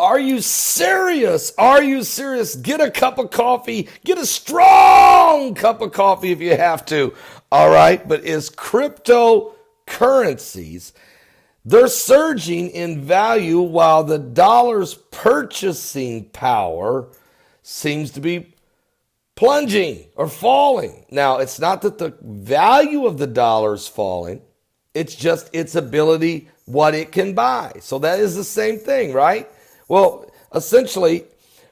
Are you serious? Are you serious? Get a cup of coffee. Get a strong cup of coffee if you have to. All right. But is cryptocurrencies, they're surging in value while the dollar's purchasing power seems to be plunging or falling. Now, it's not that the value of the dollar is falling. It's just its ability, what it can buy. So that is the same thing, right? Well, essentially,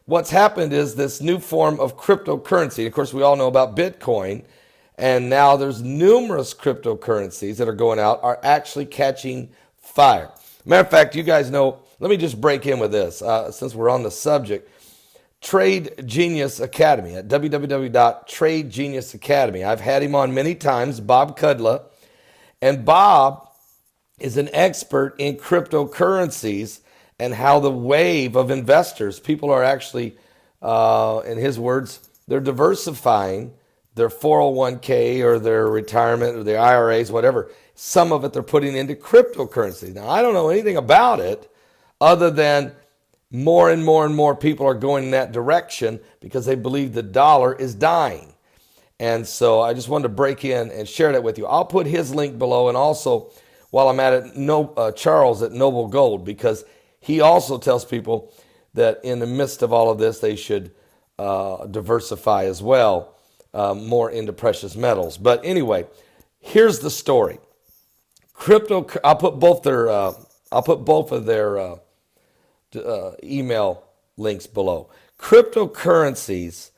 what's happened is this new form of cryptocurrency. Of course, we all know about Bitcoin. And now there's numerous cryptocurrencies that are going out, are actually catching fire. Matter of fact, you guys know, let me just break in with this, since we're on the subject. Trade Genius Academy at www.tradegeniusacademy. I've had him on many times, Bob Kudla. And Bob is an expert in cryptocurrencies and how the wave of investors, people are actually, in his words, they're diversifying their 401k or their retirement or their IRAs, whatever. Some of it they're putting into cryptocurrency. Now, I don't know anything about it other than more and more and more people are going in that direction because they believe the dollar is dying. And so I just wanted to break in and share that with you. I'll put his link below, and also while I'm at it, Charles at Noble Gold, because he also tells people that in the midst of all of this, they should diversify as well, more into precious metals. But anyway, here's the story. I'll put both of their email links below. Cryptocurrencies,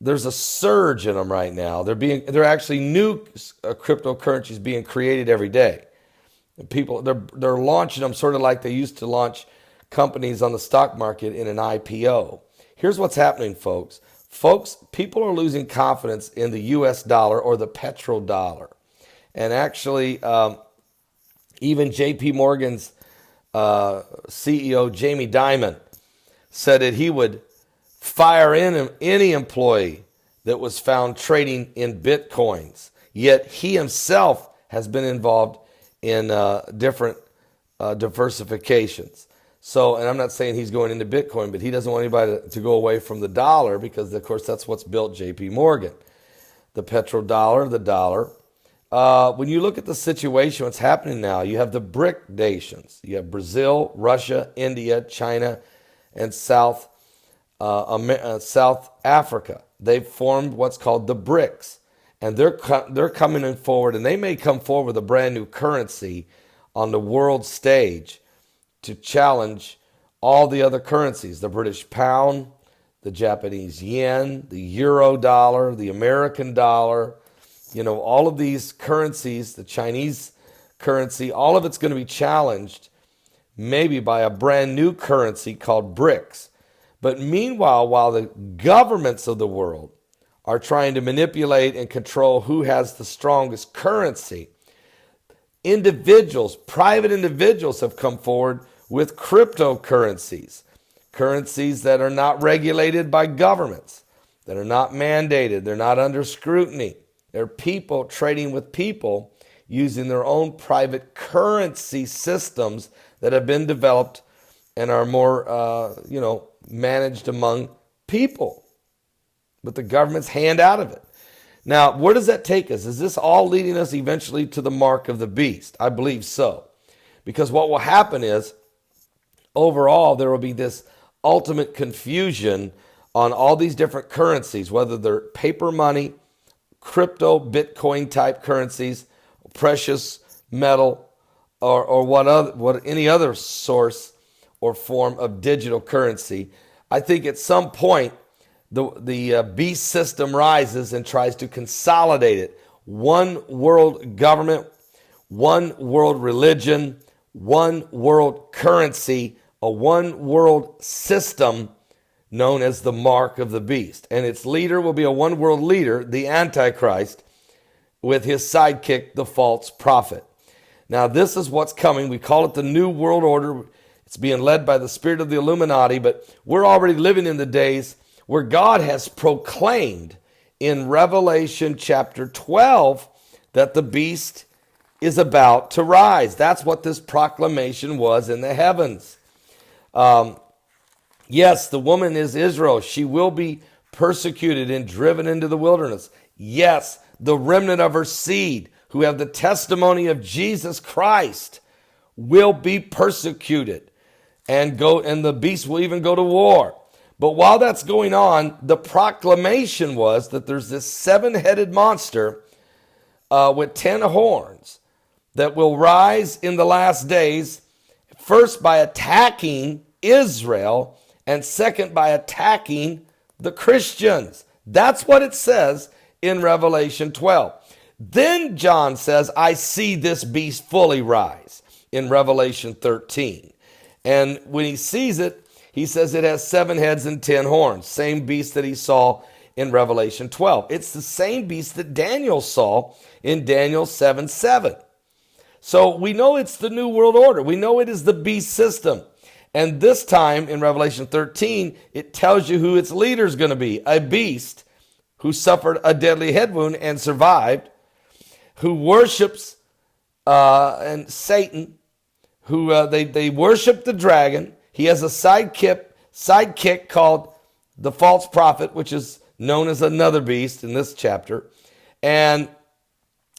there's a surge in them right now. They're actually new cryptocurrencies being created every day. People, they're launching them sort of like they used to launch companies on the stock market in an IPO. Here's what's happening, folks. People are losing confidence in the U.S. dollar or the petrodollar. And actually, even J.P. Morgan's CEO, Jamie Dimon, said that he would fire in any employee that was found trading in Bitcoins. Yet he himself has been involved in different diversifications. So, and I'm not saying he's going into Bitcoin, but he doesn't want anybody to go away from the dollar because, of course, that's what's built J.P. Morgan. The petrodollar, the dollar. When you look at the situation, what's happening now, you have the BRIC nations. You have Brazil, Russia, India, China, and South Africa. They've formed what's called the BRICS. And they're coming in forward, and they may come forward with a brand new currency on the world stage to challenge all the other currencies, the British pound, the Japanese yen, the euro dollar, the American dollar, all of these currencies, the Chinese currency, all of it's going to be challenged maybe by a brand new currency called BRICS. But meanwhile, while the governments of the world are trying to manipulate and control who has the strongest currency, private individuals have come forward with cryptocurrencies, currencies that are not regulated by governments, that are not mandated, they're not under scrutiny. They're people trading with people using their own private currency systems that have been developed and are more, managed among people. But the government's hand out of it. Now, where does that take us? Is this all leading us eventually to the mark of the beast? I believe so. Because what will happen is, overall, there will be this ultimate confusion on all these different currencies, whether they're paper money, crypto, Bitcoin type currencies, precious metal, or any other source or form of digital currency. I think at some point, the beast system rises and tries to consolidate it. One world government, one world religion, one world currency, a one world system known as the mark of the beast. And its leader will be a one world leader, the Antichrist, with his sidekick, the false prophet. Now, this is what's coming. We call it the New World Order. It's being led by the spirit of the Illuminati, but we're already living in the days where God has proclaimed in Revelation chapter 12 that the beast is about to rise. That's what this proclamation was in the heavens. Yes, the woman is Israel. She will be persecuted and driven into the wilderness. Yes, the remnant of her seed, who have the testimony of Jesus Christ, will be persecuted and the beast will even go to war. But while that's going on, the proclamation was that there's this seven-headed monster with 10 horns that will rise in the last days, first by attacking Israel, and second by attacking the Christians. That's what it says in Revelation 12. Then John says, I see this beast fully rise in Revelation 13. And when he sees it, he says it has 7 heads and 10 horns. Same beast that he saw in Revelation 12. It's the same beast that Daniel saw in Daniel 7:7. So we know it's the New World Order. We know it is the beast system. And this time in Revelation 13, it tells you who its leader is going to be. A beast who suffered a deadly head wound and survived, who worships and Satan, who they worship the dragon. He has a sidekick called the false prophet, which is known as another beast in this chapter. And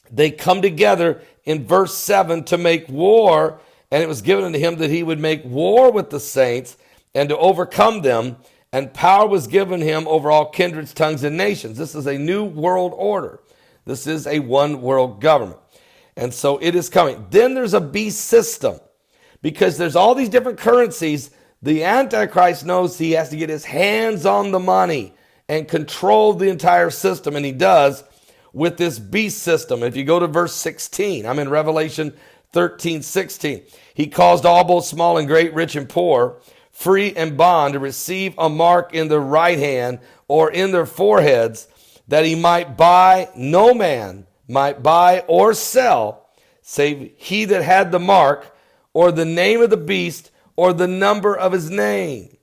they come together in verse 7 to make war. And it was given unto him that he would make war with the saints and to overcome them. And power was given him over all kindreds, tongues, and nations. This is a new world order. This is a one world government. And so it is coming. Then there's a beast system, because there's all these different currencies. The Antichrist knows he has to get his hands on the money and control the entire system. And he does with this beast system. If you go to verse 16, I'm in Revelation 13:16. He caused all, both small and great, rich and poor, free and bond, to receive a mark in their right hand or in their foreheads, that he might buy, no man might buy or sell, save he that had the mark, or the name of the beast, or the number of his name.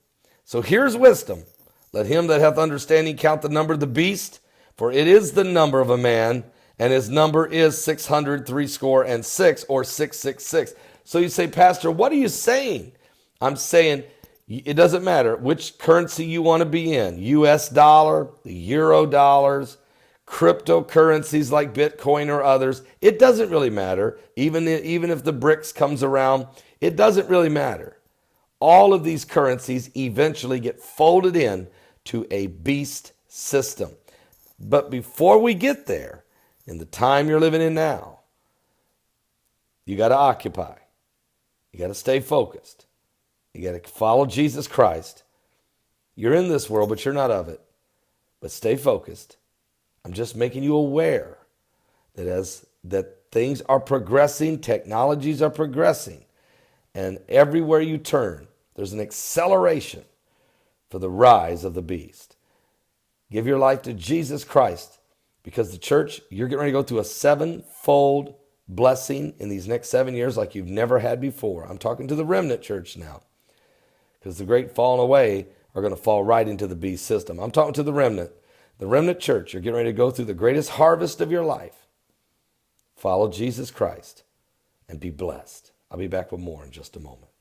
So here's wisdom. Let him that hath understanding count the number of the beast, for it is the number of a man, and his number is 666, or 666. So you say, Pastor, what are you saying? I'm saying it doesn't matter which currency you want to be in. US dollar, the euro dollars, cryptocurrencies like Bitcoin or others. It doesn't really matter. Even if the BRICS comes around, it doesn't really matter. All of these currencies eventually get folded in to a beast system. But before we get there, in the time you're living in now, you got to occupy. You got to stay focused. You got to follow Jesus Christ. You're in this world, but you're not of it. But stay focused. I'm just making you aware that things are progressing, technologies are progressing, and everywhere you turn, there's an acceleration for the rise of the beast. Give your life to Jesus Christ, because the church, you're getting ready to go through a 7-fold blessing in these next 7 years like you've never had before. I'm talking to the remnant church now, because the great falling away are going to fall right into the beast system. I'm talking to the remnant church. You're getting ready to go through the greatest harvest of your life. Follow Jesus Christ and be blessed. I'll be back with more in just a moment.